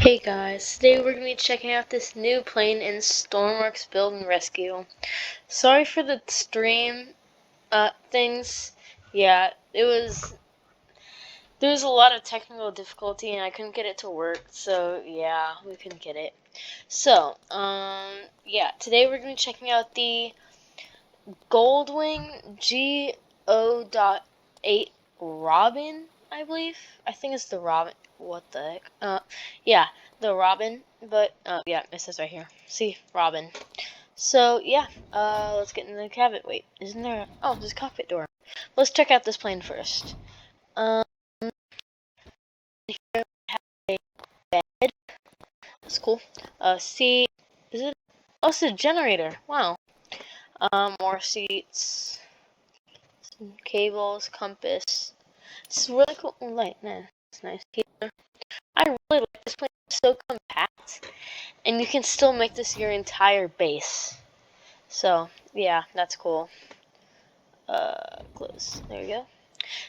Hey guys, today we're going to be checking out this new plane in Stormworks Build and Rescue. Sorry for the stream things. Yeah, there was a lot of technical difficulty and I couldn't get it to work, so yeah, we couldn't get it. So, yeah, today we're going to be checking out the Goldwing G0.8 Robin, I believe. I think it's the Robin. What the heck? Yeah, the Robin. But yeah, it says right here. See, Robin. So yeah, let's get into the cabin. Wait, isn't there? Oh, there's a cockpit door. Let's check out this plane first. Here we have a bed. That's cool. See, is it? Oh, it's a generator. Wow. More seats. Cables, compass. This is really cool. Light, man, it's nice. I really like this plane. It's so compact, and you can still make this your entire base. So yeah, that's cool. Close. There we go.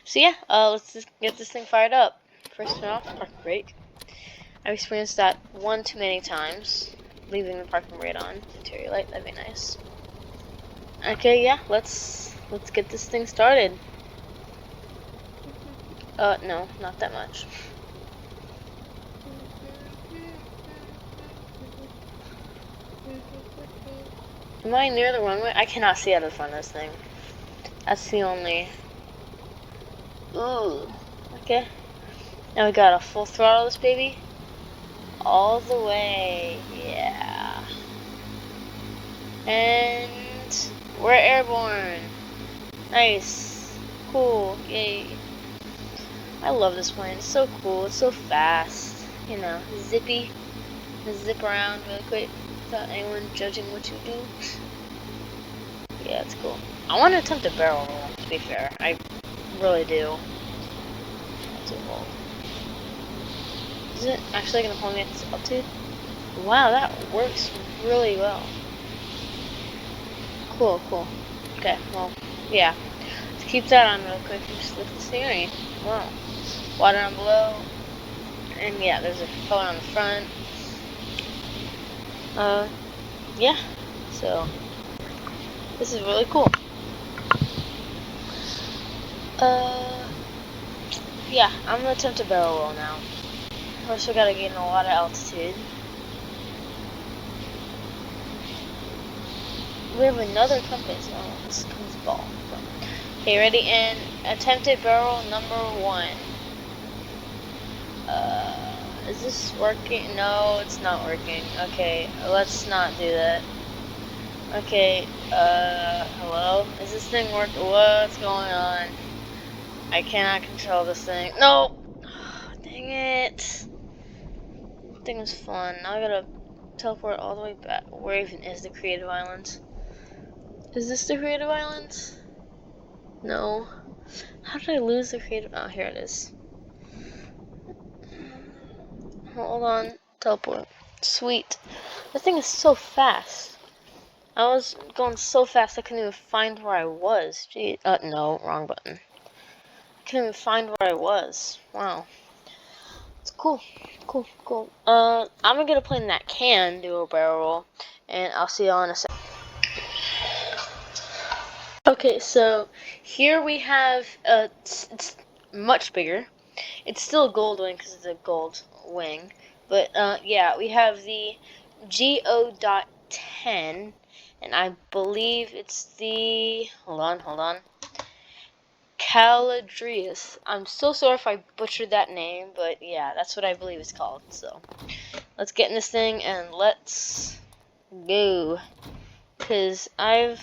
So yeah, let's just get this thing fired up. First turn off parking brake. I've experienced that one too many times. Leaving the parking brake on. Interior light. That'd be nice. Okay, yeah, let's get this thing started. No, not that much. Am I near the runway? I cannot see out of the front of this thing. That's the only... Ooh. Okay. Now we got a full throttle this baby. All the way. Yeah. And... we're airborne. Nice. Cool. Yay. I love this plane. It's so cool. It's so fast. You know, zippy. Zip around really quick without anyone judging what you do. Yeah, it's cool. I want to attempt a barrel roll, to be fair. I really do. That's too bold. Is it actually going to hold me at this altitude? Wow, that works really well. Cool, cool. Okay, well, yeah. Let's keep that on real quick and just lift the steering. Wow. Water on below. And yeah, there's a propeller on the front. Yeah. So, this is really cool. Yeah, I'm gonna attempt a barrel roll now. First, we gotta gain a lot of altitude. We have another compass. Oh, this comes ball. Okay, ready? And attempted barrel number 1. Is this working? No, it's not working. Okay, let's not do that. Okay, hello? Is this thing working? What's going on? I cannot control this thing. No! Dang it. That thing was fun. Now I gotta teleport all the way back. Where even is the creative island? Is this the creative island? No. How did I lose the creative? Oh, here it is. Hold on. Teleport. Sweet. This thing is so fast. I was going so fast I couldn't even find where I was. Gee, no, wrong button. I couldn't even find where I was. Wow. It's cool. Cool, cool. I'm gonna get a plane that can do a barrel roll, and I'll see y'all in a second. Okay, so here we have, it's much bigger. It's still a gold wing because it's a gold wing. But, yeah, we have the G0.10. And I believe it's the, hold on, Caladrius. I'm so sorry if I butchered that name, but yeah, that's what I believe it's called. So, let's get in this thing and let's go. Because I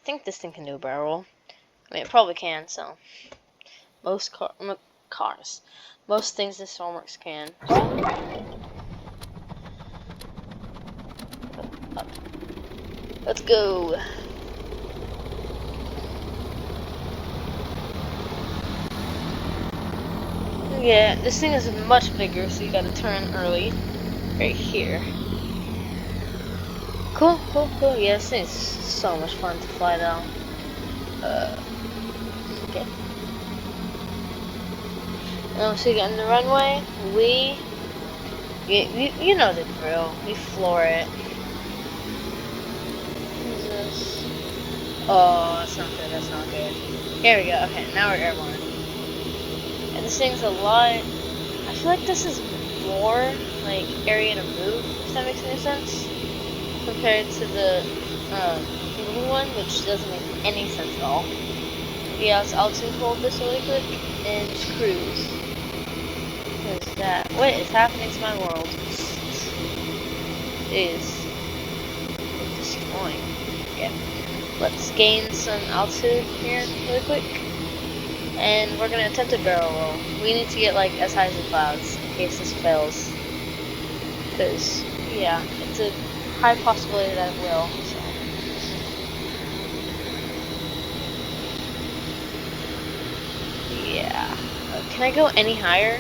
think this thing can do a barrel roll. I mean, it probably can, so. Most cars. Most things this Stormworks can. Up. Let's go. Yeah, this thing is much bigger, so you gotta turn early. Right here. Cool, cool, cool. Yeah, this thing is so much fun to fly down. Okay. Now, so you get on the runway, You know the drill. We floor it. What is this? Oh, that's not good. That's not good. Here we go. Okay, now we're airborne. And this thing's a lot. I feel like this is more like area to move, if that makes any sense, compared to the blue one, which doesn't make any sense at all. Yeah, so I'll just hold this really quick and just cruise. What is that? What is happening to my world? It is destroying. Yeah. Let's gain some altitude here really quick. And we're gonna attempt a barrel roll. We need to get like as high as the clouds in case this fails. Because, yeah, it's a high possibility that it will. So. Yeah. Can I go any higher?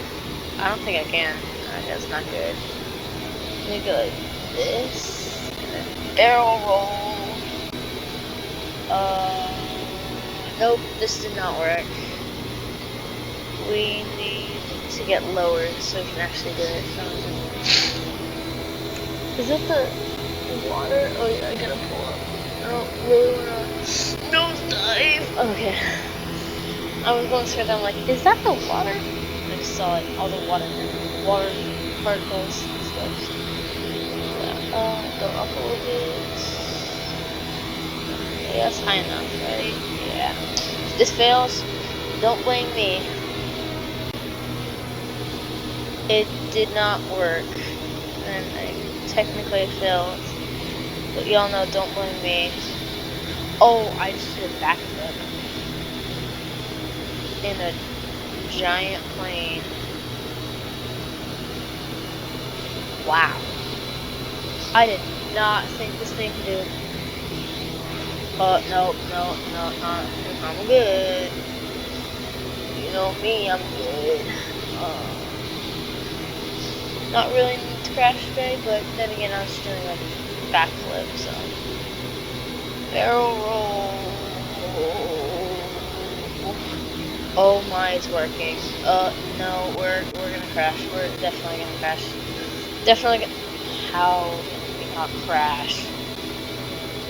I don't think I can. That's not good. Let me go like this. And then barrel roll. Nope, this did not work. We need to get lower so we can actually do it. Is that the water? Oh yeah, I gotta pull up. I don't really wanna nosedive. Okay. I was going straight down like, is that the water? I just saw like all the water particles and stuff. Yeah. Go up a little bit. Yeah, that's high enough, right? Yeah. If this fails, don't blame me. It did not work, and I technically failed. But y'all know, don't blame me. Oh, I just did a backflip in a giant plane. Wow. I did not think this thing could do. No, I'm good. You know me, I'm good. Not really need to crash today, but then again, I was doing like a backflip, so. Barrel roll. Oh my, it's working. No, we're gonna crash. We're definitely gonna crash. Definitely gonna. How did we not crash?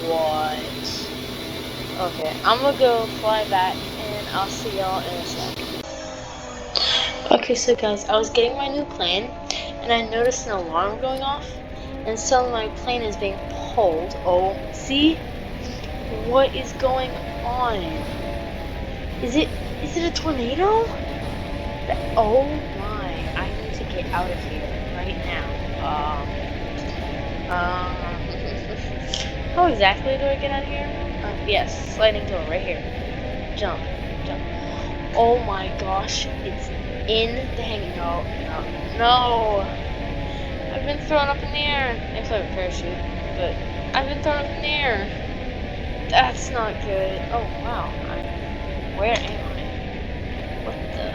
What? Okay, I'm gonna go fly back, and I'll see y'all in a sec. Okay, so guys, I was getting my new plane, and I noticed an alarm going off, and so my plane is being pulled. Oh, see? What is going on? Is it a tornado? Oh my, I need to get out of here right now. How exactly do I get out of here? Yes, sliding door right here. Jump. Oh my gosh, it's in the hanging. No. I've been thrown up in the air. Except I have a parachute, but I've been thrown up in the air. That's not good. Oh wow. Where am I? What the?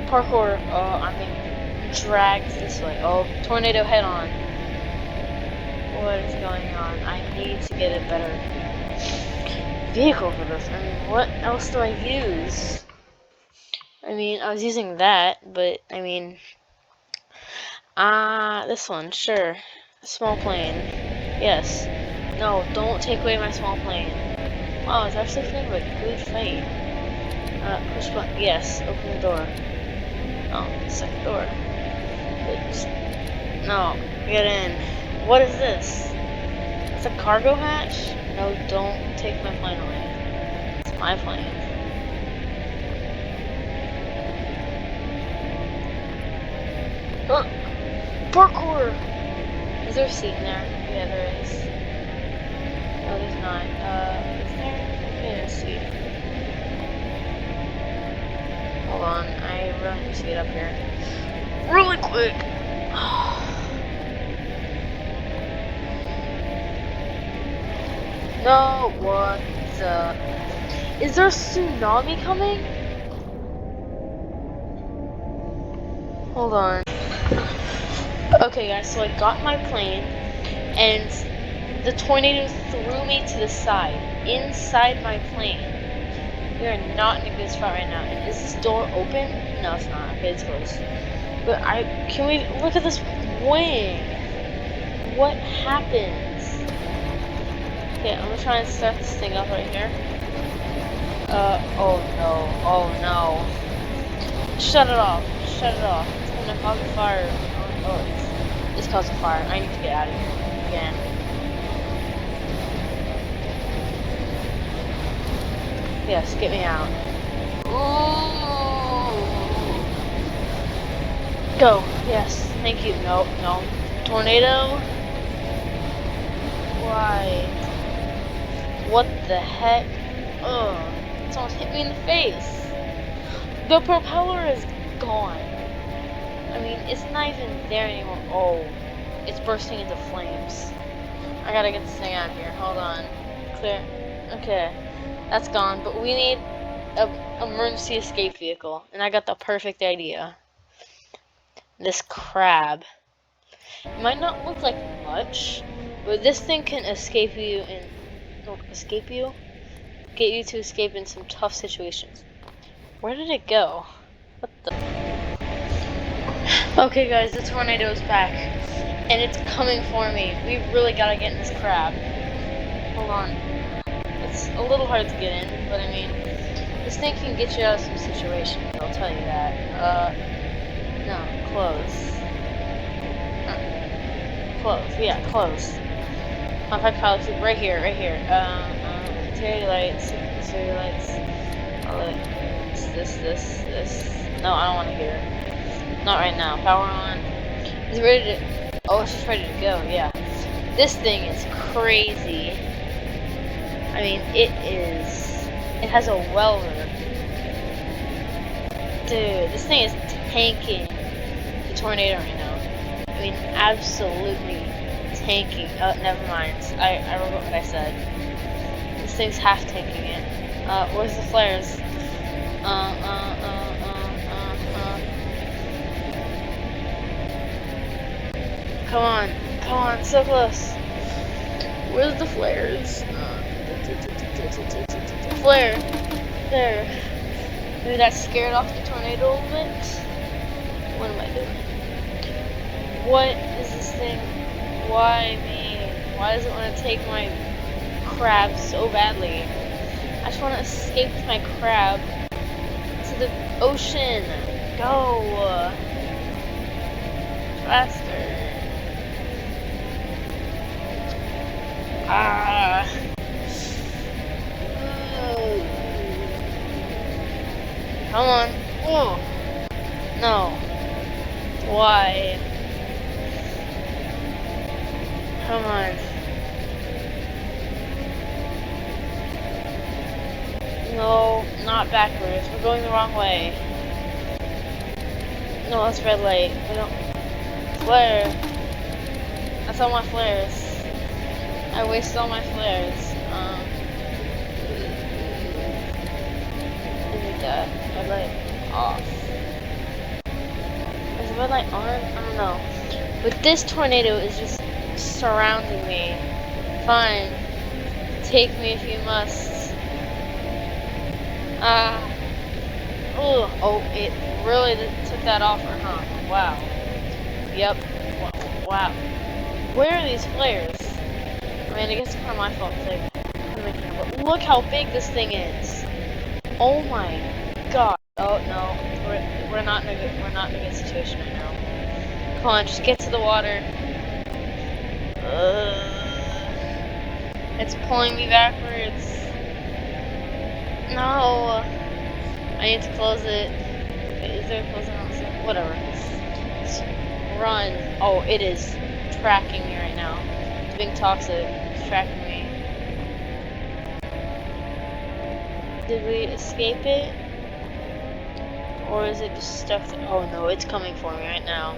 Parkour. Oh, I'm being dragged this way. Oh, tornado head on. What is going on? I need to get a better vehicle for this. I mean, what else do I use? I mean, I was using that, but I mean, this one, sure. Small plane. Yes. No, don't take away my small plane. Wow, it's actually feeling like a good fight. Push button. Yes, open the door. Oh, second door. Oops. No, get in. What is this? It's a cargo hatch? No, don't take my plane away. It's my plane. Parkour! Is there a seat in there? Yeah, there is. No, there's not. Is there? Yeah, a seat. Hold on, I really need to get up here. Really quick! No, what the? Is there a tsunami coming? Hold on. Okay guys, so I got my plane, and the tornado threw me to the side. inside my plane. We are not in a good spot right now. And is this door open? No, it's not. Okay, it's closed. But can we look at this wing? What happens? Okay, I'm gonna try and start this thing up right here. Oh no, oh no. Shut it off, shut it off. It's gonna cause a fire. Oh, it's causing a fire. I need to get out of here again. Yes, get me out. Ooh. Go, yes, thank you. No, no. Tornado? Why? What the heck? Ugh, someone hit me in the face. The propeller is gone. I mean, it's not even there anymore. Oh, it's bursting into flames. I gotta get this thing out of here. Hold on. Clear. Okay, that's gone. But we need an emergency escape vehicle. And I got the perfect idea. This crab. It might not look like much, but this thing can escape you and... No, escape you? Get you to escape in some tough situations. Where did it go? What the... Okay guys, the tornado is back. And it's coming for me. We really gotta get in this crab. Hold on. It's a little hard to get in, but I mean, this thing can get you out of some situations, I'll tell you that. No, close. Close, yeah, close. Compact pilot right here, right here. Interior lights. This. No, I don't want to hear it. Not right now. Power on. Is it ready to... Oh, it's just ready to go, yeah. This thing is crazy. I mean, it is... It has a welder. Dude, this thing is tanking the tornado right now. I mean, absolutely tanking. Oh, never mind. I remember what I said. This thing's half tanking it. Where's the flares? Come on, so close. Where's the flares? Flare. There. Maybe that scared off the tornado a little bit. What am I doing? What is this thing? Why me? Why does it want to take my crab so badly? I just want to escape with my crab to the ocean. Go! Faster. Ah! Come on. Oh! No. Why? Come on. No, not backwards. We're going the wrong way. No, that's red light. We don't... Flare. That's all my flares. I wasted all my flares. I need that. Red light off. Is the red light on? I don't know. But this tornado is just surrounding me. Fine. Take me if you must. Oh, it really took that offer, huh? Wow. Yep. Wow. Where are these flares? I mean, I guess it's kind of my fault because I'm making it, but look how big this thing is. Oh my god. Oh no, we're not in a good situation right now. Come on, just get to the water. It's pulling me backwards. No. I need to close it. Is there a closing on this? Whatever. Just run. Oh, it is tracking me right now. It's being toxic. It's tracking me. Did we escape it? Or is it just stuck there? Oh no, it's coming for me right now.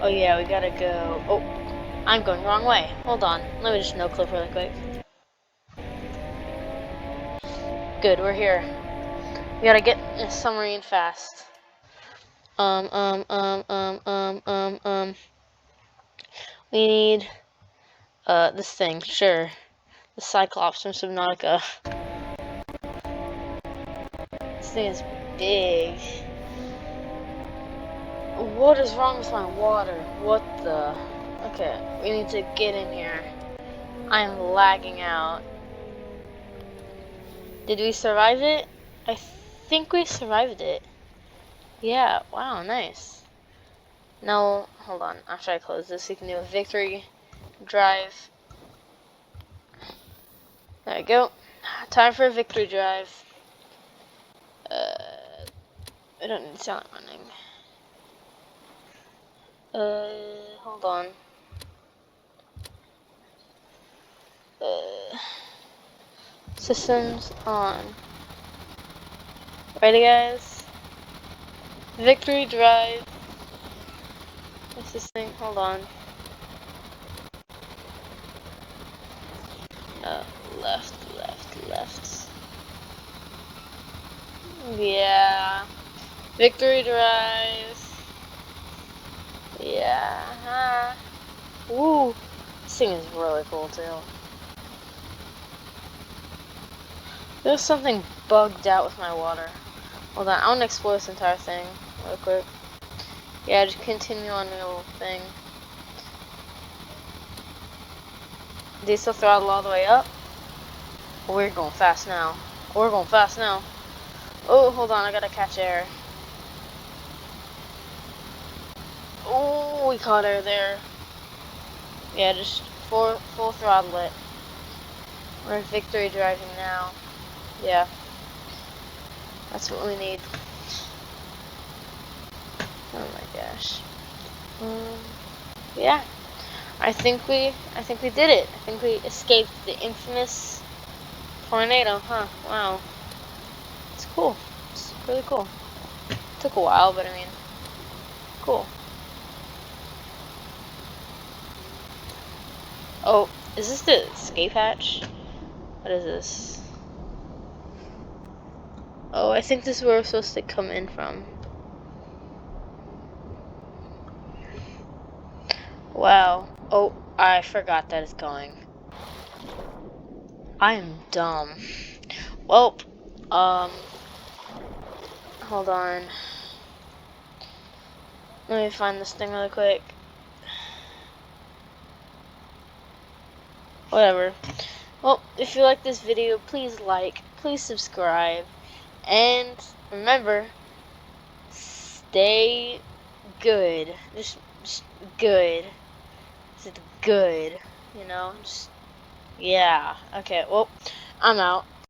Oh yeah, we gotta go. Oh, I'm going the wrong way. Hold on. Let me just no clip really quick. Good, we're here. We gotta get in a submarine fast. We need, this thing, sure. The Cyclops from Subnautica. This thing is big. What is wrong with my water? What the? Okay, we need to get in here. I am lagging out. Did we survive it? I think we survived it. Yeah, wow, nice. Now, hold on. After I close this, we can do a victory drive. There we go. Time for a victory drive. I don't need to sound running. Hold on. Systems on. Ready, guys? Victory drive. What's this thing? Hold on. Left. Yeah. Victory drive. Yeah. Woo. This thing is really cool too. There's something bugged out with my water. Hold on, I want to explore this entire thing real quick. Yeah, just continue on your little thing. Diesel throttle all the way up. We're going fast now. Oh, hold on, I gotta catch air. Oh, we caught air there. Yeah, just full throttle it. We're victory driving now. Yeah. That's what we need. Oh my gosh. Yeah. I think we did it. I think we escaped the infamous tornado, huh? Wow. It's cool. It's really cool. It took a while, but I mean, cool. Oh, is this the escape hatch? What is this? Oh, I think this is where we're supposed to come in from. Wow. Oh, I forgot that it's going. I am dumb. Well, hold on. Let me find this thing really quick. Whatever. Well, if you like this video, please like, please subscribe, and remember, stay good. Just good. Just good. You know? Just, yeah. Okay, well, I'm out.